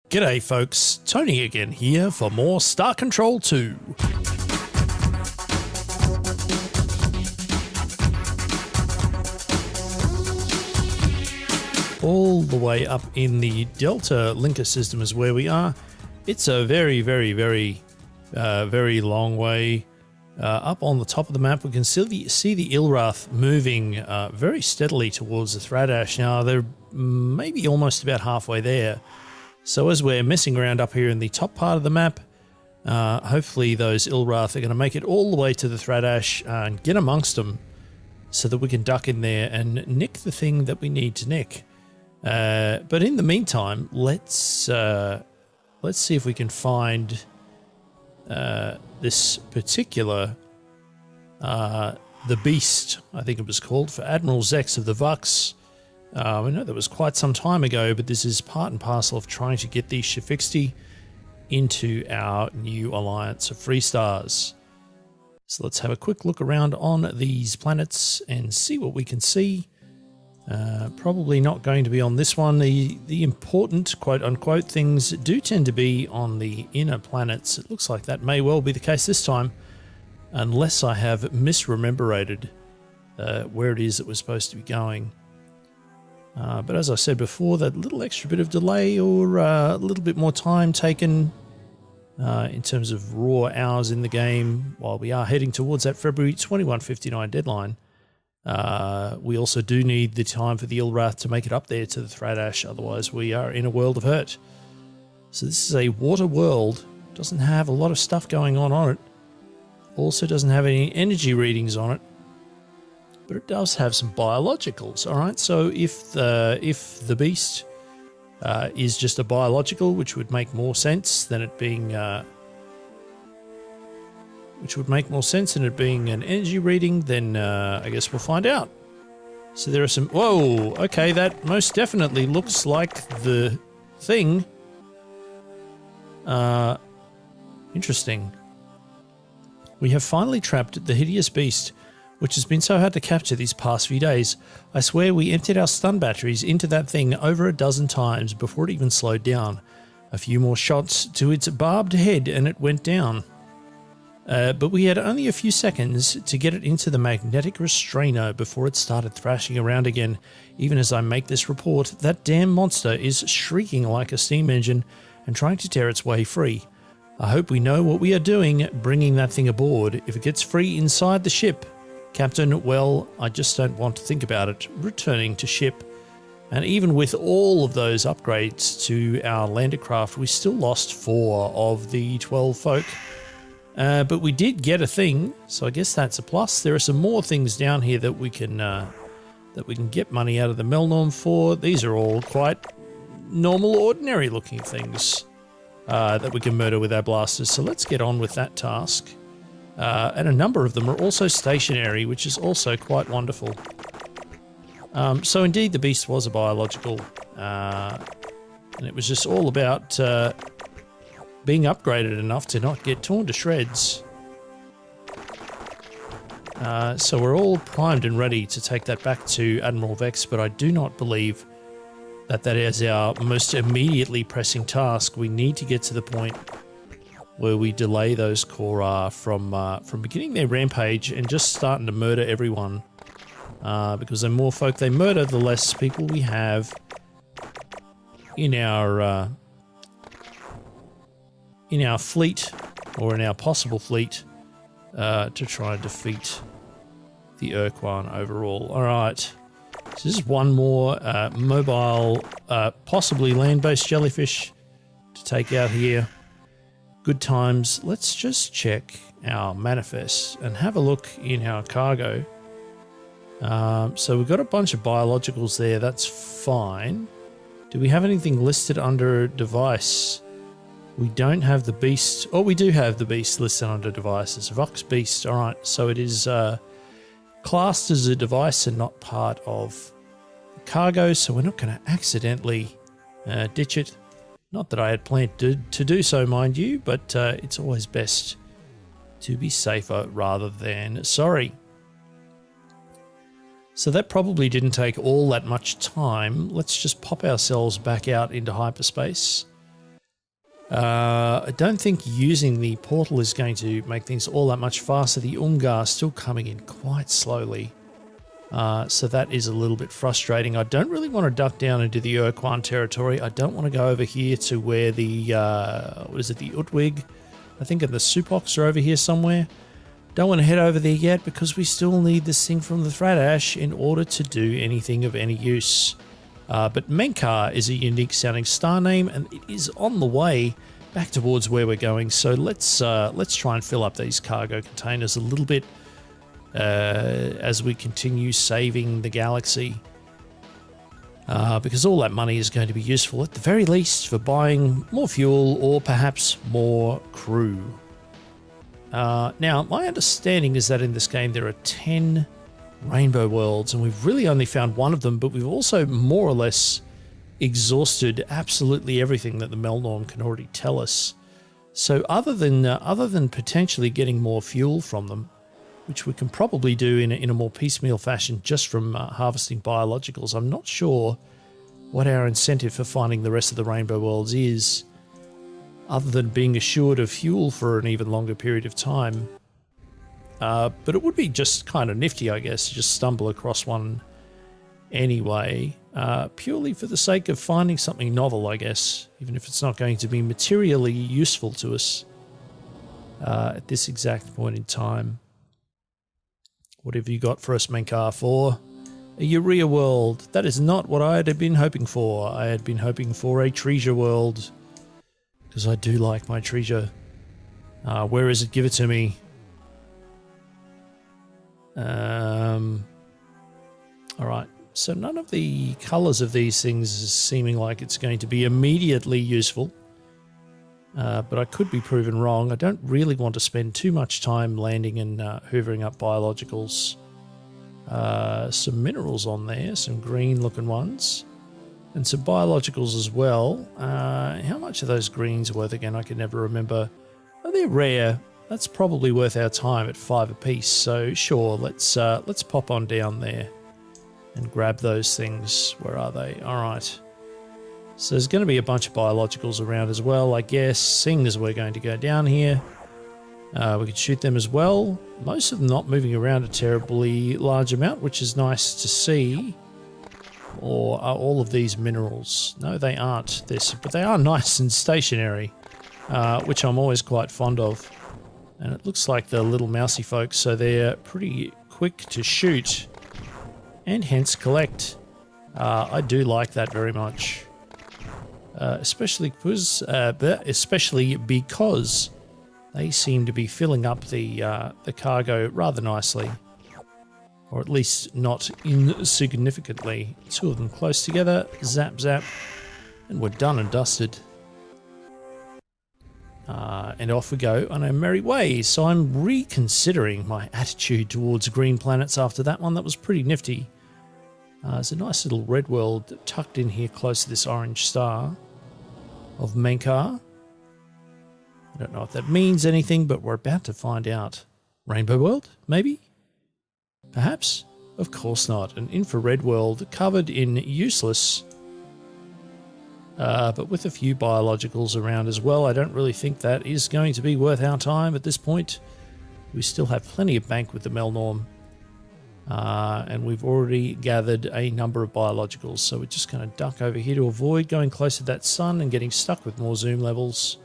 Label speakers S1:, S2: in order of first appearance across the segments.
S1: G'day folks, Tony again here for more Star Control 2. All the way up in the Delta Linker system is where we are. It's a very long way up on the top of the map. We can see the Ilrath moving very steadily towards the Thraddash. Now they're maybe almost about halfway there. So as we're messing around up here in the top part of the map, hopefully those Ilrath are going to make it all the way to the Thraddash and get amongst them so that we can duck in there and nick the thing that we need to nick. But in the meantime, let's see if we can find this particular the Beast, I think it was called, for Admiral Zex of the Vux. I know that was quite some time ago, but this is part and parcel of trying to get the Shifixti into our new alliance of free stars. So let's have a quick look around on these planets and see what we can see. Probably not going to be on this one. The important quote-unquote things do tend to be on the inner planets. It looks like that may well be the case this time, unless I have misrememberated where it is that we're supposed to be going. But as I said before, that little extra bit of delay or a little bit more time taken in terms of raw hours in the game while we are heading towards that February 2159 deadline. We also do need the time for the Ilrath to make it up there to the Thraddash, otherwise we are in a world of hurt. So this is a water world, doesn't have a lot of stuff going on it, also doesn't have any energy readings on it, but it does have some biologicals. Alright, so if the Beast is just a biological, which would make more sense than it being an energy reading, then I guess we'll find out. So there are some... Whoa! Okay, that most definitely looks like the thing. Interesting. We have finally trapped the hideous beast, which has been so hard to capture these past few days. I swear we emptied our stun batteries into that thing over a dozen times before it even slowed down. A few more shots to its barbed head and it went down. But we had only a few seconds to get it into the magnetic restrainer before it started thrashing around again. Even as I make this report, that damn monster is shrieking like a steam engine and trying to tear its way free. I hope we know what we are doing bringing that thing aboard. If it gets free inside the ship, Captain, well, I just don't want to think about it. Returning to ship. And even with all of those upgrades to our lander craft, we still lost 4 of the 12 folk. But we did get a thing, so I guess that's a plus. There are some more things down here that we can get money out of the Melnorm for. These are all quite normal, ordinary looking things that we can murder with our blasters. So let's get on with that task. And a number of them are also stationary, which is also quite wonderful. So indeed the beast was a biological, and it was just all about being upgraded enough to not get torn to shreds. So we're all primed and ready to take that back to Admiral Vex, but I do not believe that is our most immediately pressing task. We need to get to the point where we delay those Korra from beginning their rampage and just starting to murder everyone. Because the more folk they murder, the less people we have in our fleet, or in our possible fleet, to try and defeat the Ur-Quan overall. Alright, so this is one more mobile, possibly land-based jellyfish to take out here. Good times. Let's just check our manifest and have a look in our cargo. So we've got a bunch of biologicals there, that's fine. Do we have anything listed under device? We don't have the beast. Oh, we do have the beast listed under devices. Vox beast. Alright, so it is classed as a device and not part of the cargo, so we're not going to accidentally ditch it. Not that I had planned to do so, mind you, but it's always best to be safer rather than sorry. So that probably didn't take all that much time. Let's just pop ourselves back out into hyperspace. I don't think using the portal is going to make things all that much faster. The Umgar is still coming in quite slowly. So that is a little bit frustrating. I don't really want to duck down into the Ur-Quan territory. I don't want to go over here to where the, what is it, the Utwig, I think, and the Supox are over here somewhere. Don't want to head over there yet because we still need this thing from the Thraddash in order to do anything of any use. But Menkar is a unique sounding star name, and it is on the way back towards where we're going. So let's try and fill up these cargo containers a little bit as we continue saving the galaxy. Because all that money is going to be useful at the very least for buying more fuel or perhaps more crew. Now, my understanding is that in this game there are 10 rainbow worlds, and we've really only found one of them, but we've also more or less exhausted absolutely everything that the Melnorm can already tell us. So other than potentially getting more fuel from them, which we can probably do in a more piecemeal fashion just from harvesting biologicals, I'm not sure what our incentive for finding the rest of the rainbow worlds is, other than being assured of fuel for an even longer period of time. But it would be just kind of nifty, I guess, to just stumble across one anyway, purely for the sake of finding something novel, I guess, even if it's not going to be materially useful to us at this exact point in time. What have you got for us, Menkar, for a Urea world? That is not what I had been hoping for. I had been hoping for a treasure world, because I do like my treasure. Where is it? Give it to me. Alright, so none of the colours of these things is seeming like it's going to be immediately useful. But I could be proven wrong. I don't really want to spend too much time landing and hoovering up biologicals. Some minerals on there, some green looking ones. And some biologicals as well. How much are those greens worth again? I can never remember. Oh, they're rare. That's probably worth our time at 5 apiece. So sure, let's pop on down there and grab those things. Where are they? All right. So there's going to be a bunch of biologicals around as well, I guess, seeing as we're going to go down here. We could shoot them as well. Most of them not moving around a terribly large amount, which is nice to see. Or are all of these minerals? No, they aren't. But they are nice and stationary, which I'm always quite fond of. And it looks like the little mousy folks, so they're pretty quick to shoot and hence collect. I do like that very much. Especially because they seem to be filling up the cargo rather nicely. Or at least not insignificantly. 2 of them close together, zap zap, and we're done and dusted. And off we go on our merry way. So I'm reconsidering my attitude towards green planets after that one. That was pretty nifty. There's a nice little red world tucked in here close to this orange star of Menkar. I don't know if that means anything, but we're about to find out. Rainbow world, maybe? Perhaps? Of course not. An infrared world covered in useless, but with a few biologicals around as well. I don't really think that is going to be worth our time at this point. We still have plenty of bank with the Melnorm. And we've already gathered a number of biologicals, so we're just going to duck over here to avoid going close to that sun and getting stuck with more zoom levels.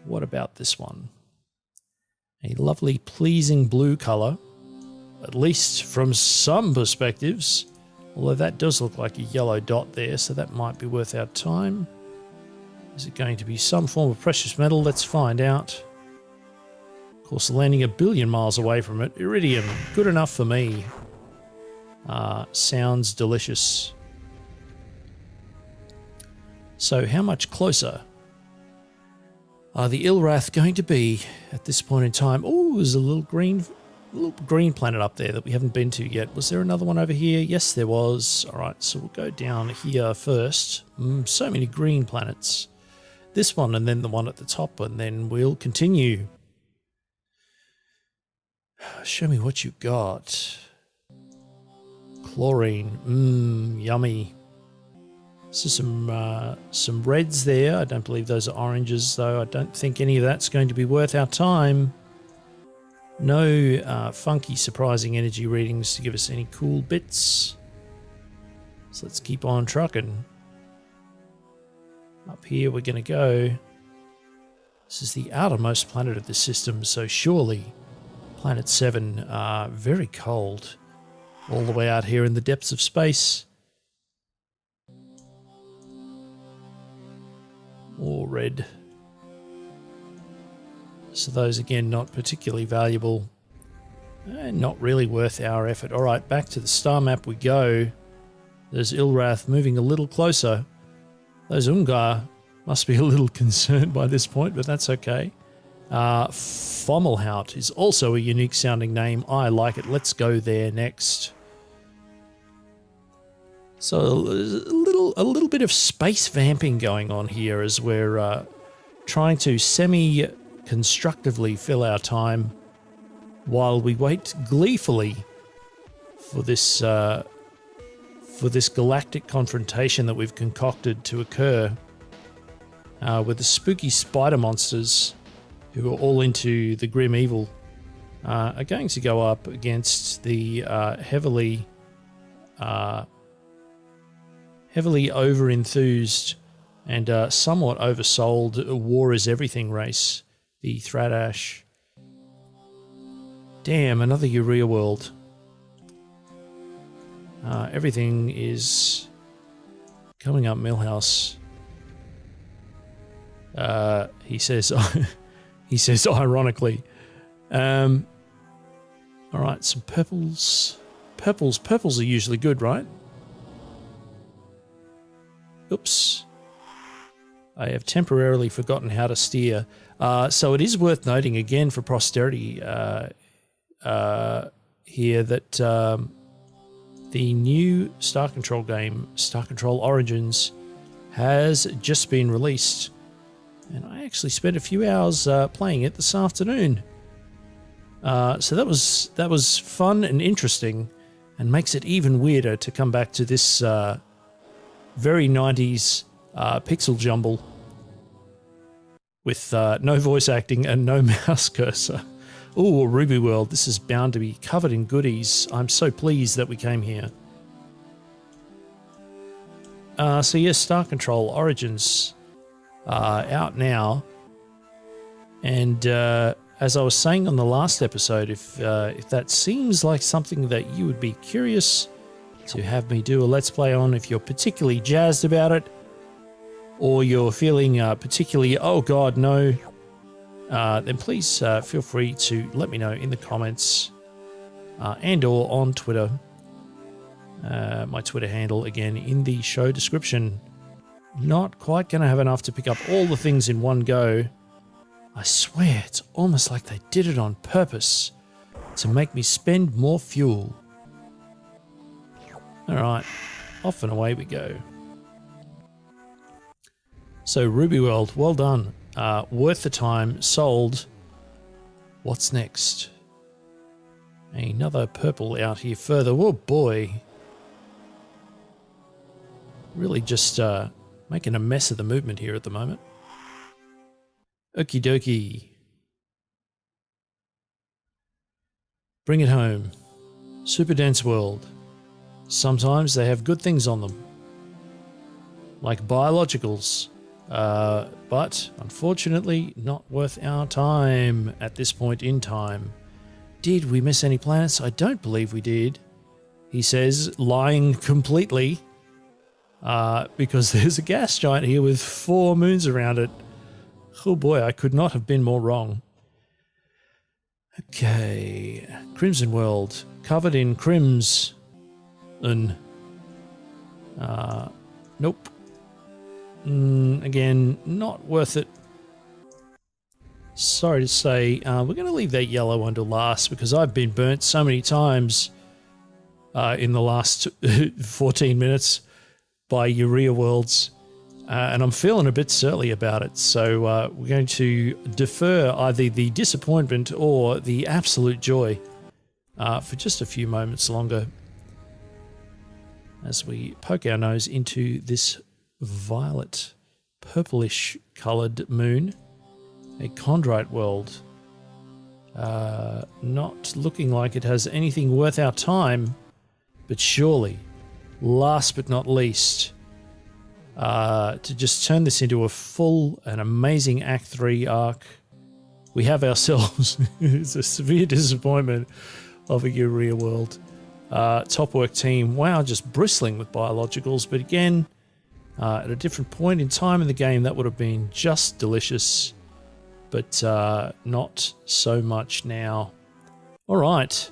S1: What about this one? A lovely, pleasing blue colour, at least from some perspectives, although that does look like a yellow dot there, so that might be worth our time. Is it going to be some form of precious metal? Let's find out. Of course, landing 1 billion miles away from it. Iridium, good enough for me. Sounds delicious. So how much closer are the Ilrath going to be at this point in time? Oh, there's a little green planet up there that we haven't been to yet. Was there another one over here? Yes, there was. All right, so we'll go down here first. So many green planets. This one and then the one at the top, and then we'll continue. Show me what you got. Chlorine. Yummy. So some reds there. I don't believe those are oranges, though. I don't think any of that's going to be worth our time. No funky, surprising energy readings to give us any cool bits. So let's keep on trucking. Up here we're going to go. This is the outermost planet of the system, so surely Planet 7, very cold. All the way out here in the depths of space. Or red. So those again not particularly valuable. And not really worth our effort. Alright, back to the star map we go. There's Ilrath moving a little closer. Those Ungar must be a little concerned by this point, but that's okay. Fomalhaut is also a unique sounding name. I like it. Let's go there next. So a little bit of space vamping going on here as we're trying to semi-constructively fill our time while we wait gleefully for this galactic confrontation that we've concocted to occur with the spooky spider monsters who are all into the grim evil are going to go up against the heavily over-enthused and somewhat oversold war is everything race, the Thraddash. Damn, another urea world. Everything is coming up Millhouse. He says ironically. All right, some purples. Purples are usually good, right? Oops. I have temporarily forgotten how to steer. So it is worth noting again for posterity here that the new Star Control game, Star Control Origins, has just been released. And I actually spent a few hours playing it this afternoon. So that was fun and interesting, and makes it even weirder to come back to this very 90s pixel jumble with no voice acting and no mouse cursor. Ooh, Ruby World, this is bound to be covered in goodies. I'm so pleased that we came here. So yes, Star Control Origins out now. And as I was saying on the last episode, if that seems like something that you would be curious to have me do a Let's Play on, if you're particularly jazzed about it, or you're feeling particularly, oh god, no, then please feel free to let me know in the comments and or on Twitter. My Twitter handle, again, in the show description. Not quite going to have enough to pick up all the things in one go. I swear, it's almost like they did it on purpose to make me spend more fuel. Alright, off and away we go. So, Ruby World, well done. Worth the time, sold. What's next? Another purple out here further. Oh boy. Really just making a mess of the movement here at the moment. Okie dokie. Bring it home. Super dense world. Sometimes they have good things on them. Like biologicals. But unfortunately not worth our time at this point in time. Did we miss any planets? I don't believe we did. He says, lying completely. Because there's a gas giant here with 4 moons around it. Oh boy, I could not have been more wrong. Okay, Crimson World, covered in crims. Nope. Again, not worth it. Sorry to say, we're going to leave that yellow one to last because I've been burnt so many times in the last 14 minutes by urea worlds. And I'm feeling a bit surly about it, so we're going to defer either the disappointment or the absolute joy for just a few moments longer as we poke our nose into this violet, purplish coloured moon. A chondrite world. Not looking like it has anything worth our time, but surely, last but not least, to just turn this into a full and amazing Act 3 arc, we have ourselves, it's a severe disappointment of a urea world. Top work team, wow, just bristling with biologicals, but again, at a different point in time in the game, that would have been just delicious, but not so much now. All right,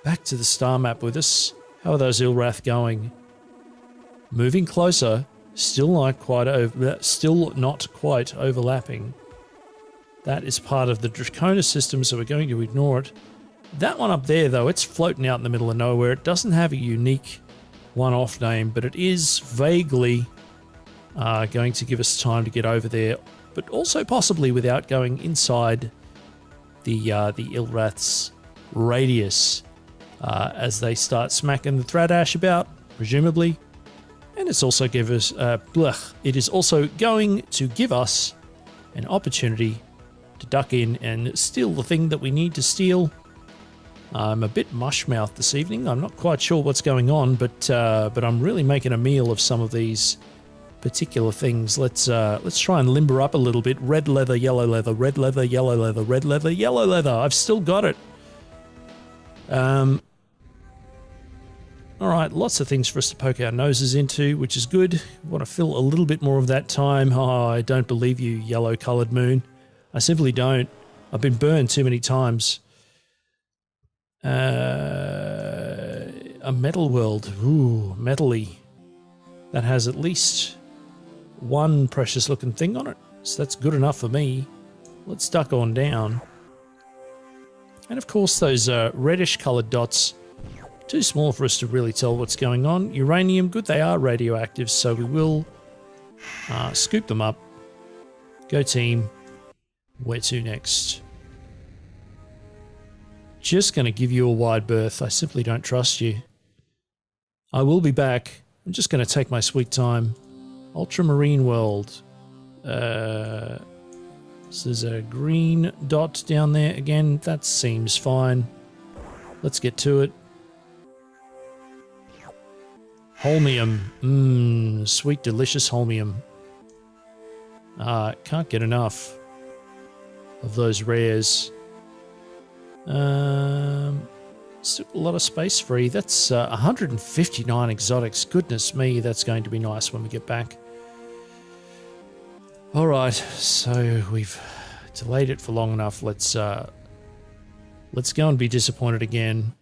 S1: back to the star map with us. How are those Ilrath going? Moving closer, still not quite overlapping. That is part of the Draconis system, so we're going to ignore it. That one up there, though, it's floating out in the middle of nowhere. It doesn't have a unique one-off name, but it is vaguely going to give us time to get over there, but also possibly without going inside the Ilrath's radius as they start smacking the Thraddash about, presumably. And it's also it is also going to give us an opportunity to duck in and steal the thing that we need to steal. I'm a bit mush-mouthed this evening. I'm not quite sure what's going on, but I'm really making a meal of some of these particular things. Let's try and limber up a little bit. Red leather, yellow leather, red leather, yellow leather, red leather, yellow leather. I've still got it. All right, lots of things for us to poke our noses into, which is good. We want to fill a little bit more of that time. Oh, I don't believe you, yellow-coloured moon. I simply don't. I've been burned too many times. A metal world. Ooh, metally. That has at least one precious-looking thing on it, so that's good enough for me. Let's duck on down. And of course, those reddish-coloured dots, too small for us to really tell what's going on. Uranium, good, they are radioactive, so we will scoop them up. Go team. Where to next? Just going to give you a wide berth. I simply don't trust you. I will be back. I'm just going to take my sweet time. Ultramarine world. So there's a green dot down there again. That seems fine. Let's get to it. Holmium. Sweet, delicious holmium. Can't get enough of those rares. Still a lot of space free. That's 159 exotics. Goodness me, that's going to be nice when we get back. All right, so we've delayed it for long enough. Let's go and be disappointed again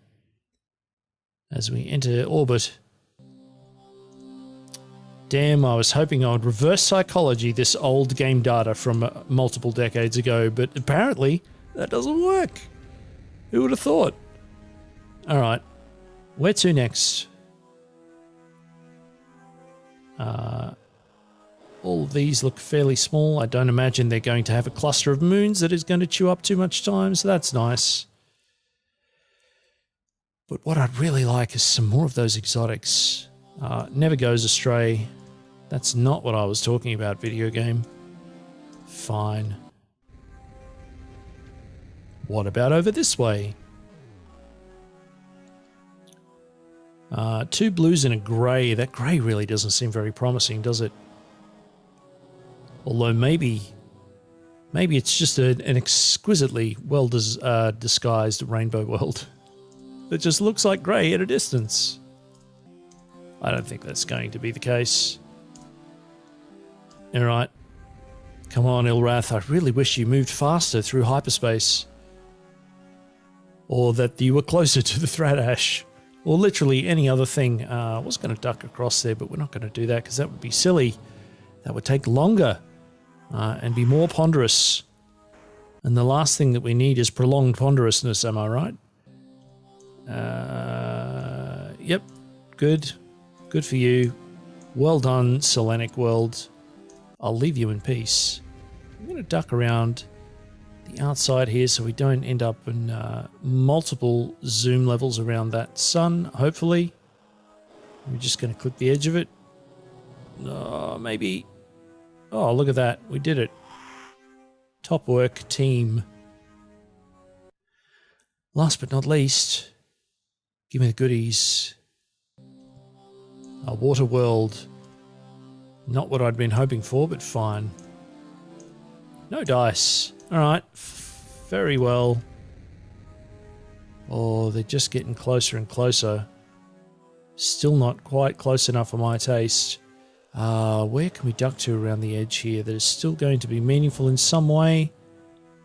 S1: as we enter orbit. Damn, I was hoping I would reverse psychology this old game data from multiple decades ago, but apparently that doesn't work. Who would have thought? All right, where to next? All of these look fairly small. I don't imagine they're going to have a cluster of moons that is going to chew up too much time, so that's nice. But what I'd really like is some more of those exotics. Never goes astray. That's not what I was talking about, video game. Fine. What about over this way? 2 blues and a grey. That grey really doesn't seem very promising, does it? Although maybe it's just an exquisitely well disguised rainbow world that just looks like grey at a distance. I don't think that's going to be the case. All right. Come on, Ilrath. I really wish you moved faster through hyperspace. Or that you were closer to the Thraddash. Or literally any other thing. I was going to duck across there, but we're not going to do that because that would be silly. That would take longer and be more ponderous. And the last thing that we need is prolonged ponderousness, am I right? Yep. Good. Good for you. Well done, Selenic world. I'll leave you in peace. I'm going to duck around the outside here so we don't end up in multiple zoom levels around that sun, hopefully. We're just going to clip the edge of it. Maybe. Oh, look at that. We did it. Top work, team. Last but not least, give me the goodies. A water world. Not what I'd been hoping for, but fine. No dice. Alright. Very well. Oh, they're just getting closer and closer. Still not quite close enough for my taste. Where can we duck to around the edge here that is still going to be meaningful in some way?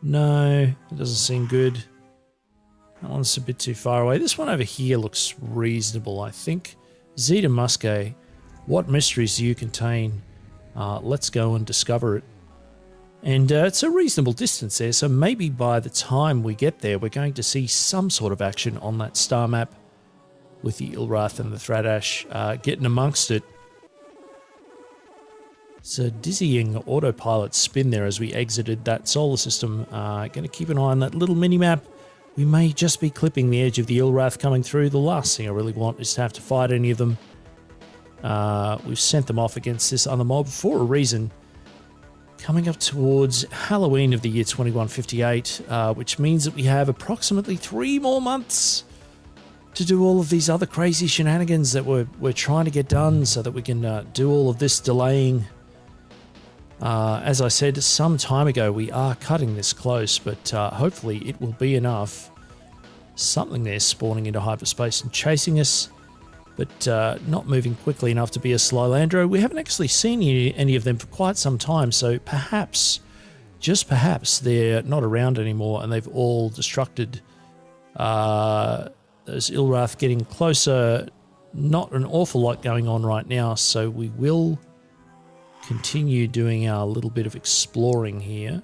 S1: No, it doesn't seem good. That one's a bit too far away. This one over here looks reasonable, I think. Zeta Muscae, what mysteries do you contain? Let's go and discover it. And it's a reasonable distance there, so maybe by the time we get there, we're going to see some sort of action on that star map with the Ilrath and the Thraddash getting amongst it. It's a dizzying autopilot spin there as we exited that solar system. Going to keep an eye on that little mini-map. We may just be clipping the edge of the Ilrath coming through. The last thing I really want is to have to fight any of them. We've sent them off against this other mob for a reason. Coming up towards Halloween of the year 2158, which means that we have approximately 3 more months to do all of these other crazy shenanigans that we're trying to get done so that we can do all of this delaying. As I said some time ago, we are cutting this close, but hopefully it will be enough. Something there spawning into hyperspace and chasing us, but not moving quickly enough to be a slow Landro. We haven't actually seen any of them for quite some time, so perhaps, just perhaps, they're not around anymore and they've all destructed. There's Ilrath getting closer, not an awful lot going on right now, so we will continue doing our little bit of exploring here.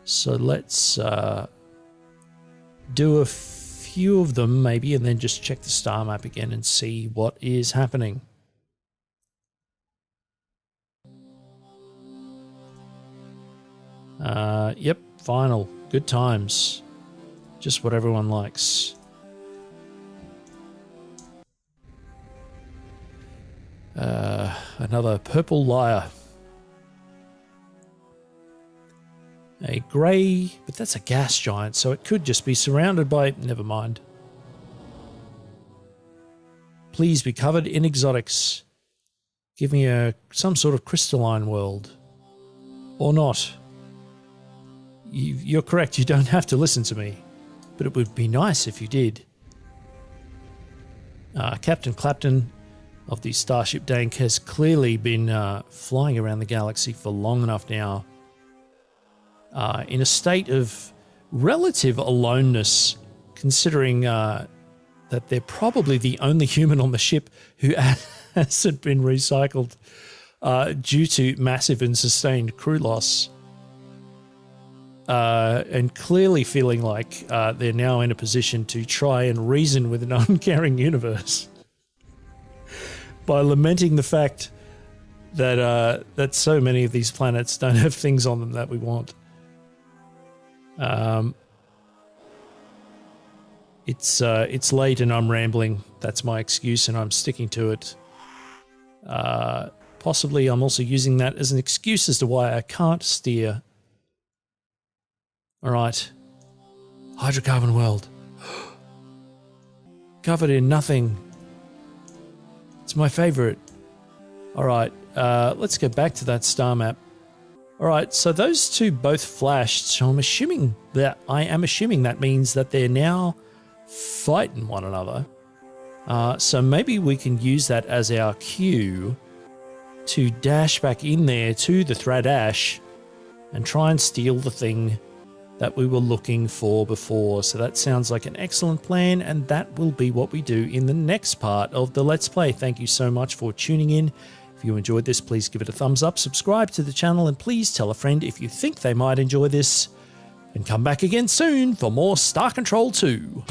S1: So let's do a few of them maybe, and then just check the star map again and see what is happening. Yep, final. Good times. Just what everyone likes. Another purple liar. A grey, but that's a gas giant, so it could just be surrounded by... Never mind. Please be covered in exotics. Give me some sort of crystalline world. Or not. You're correct, you don't have to listen to me. But it would be nice if you did. Captain Clapton of the Starship Dank has clearly been flying around the galaxy for long enough now. In a state of relative aloneness, considering that they're probably the only human on the ship who hasn't been recycled due to massive and sustained crew loss. And clearly feeling like they're now in a position to try and reason with an uncaring universe by lamenting the fact that that so many of these planets don't have things on them that we want. It's late and I'm rambling. That's my excuse and I'm sticking to it. Possibly I'm also using that as an excuse as to why I can't steer. Alright. Hydrocarbon world. Covered in nothing. It's my favourite. Alright, let's go back to that star map. Alright, so those two both flashed, so I am assuming that means that they're now fighting one another. So maybe we can use that as our cue to dash back in there to the Thraddash and try and steal the thing that we were looking for before. So that sounds like an excellent plan, and that will be what we do in the next part of the Let's Play. Thank you so much for tuning in. If you enjoyed this, please give it a thumbs up, subscribe to the channel, and please tell a friend if you think they might enjoy this. And come back again soon for more Star Control 2.